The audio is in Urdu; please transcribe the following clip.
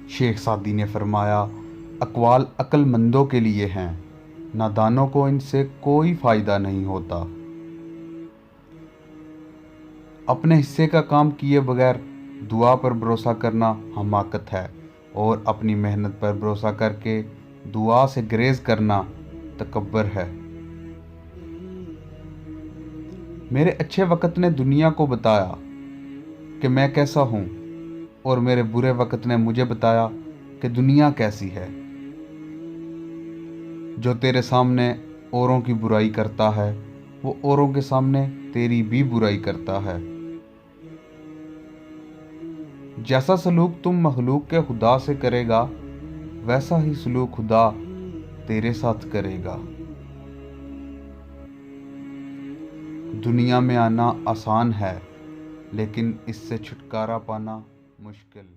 شیخ سعدی نے فرمایا، اقوال عقل مندوں کے لیے ہیں، نادانوں کو ان سے کوئی فائدہ نہیں ہوتا۔ اپنے حصے کا کام کیے بغیر دعا پر بھروسہ کرنا حماقت ہے، اور اپنی محنت پر بھروسہ کر کے دعا سے گریز کرنا تکبر ہے۔ میرے اچھے وقت نے دنیا کو بتایا کہ میں کیسا ہوں، اور میرے برے وقت نے مجھے بتایا کہ دنیا کیسی ہے۔ جو تیرے سامنے اوروں کی برائی کرتا ہے، وہ اوروں کے سامنے تیری بھی برائی کرتا ہے۔ جیسا سلوک تم مخلوق کے خدا سے کرے گا، ویسا ہی سلوک خدا تیرے ساتھ کرے گا۔ دنیا میں آنا آسان ہے، لیکن اس سے چھٹکارا پانا مشکل۔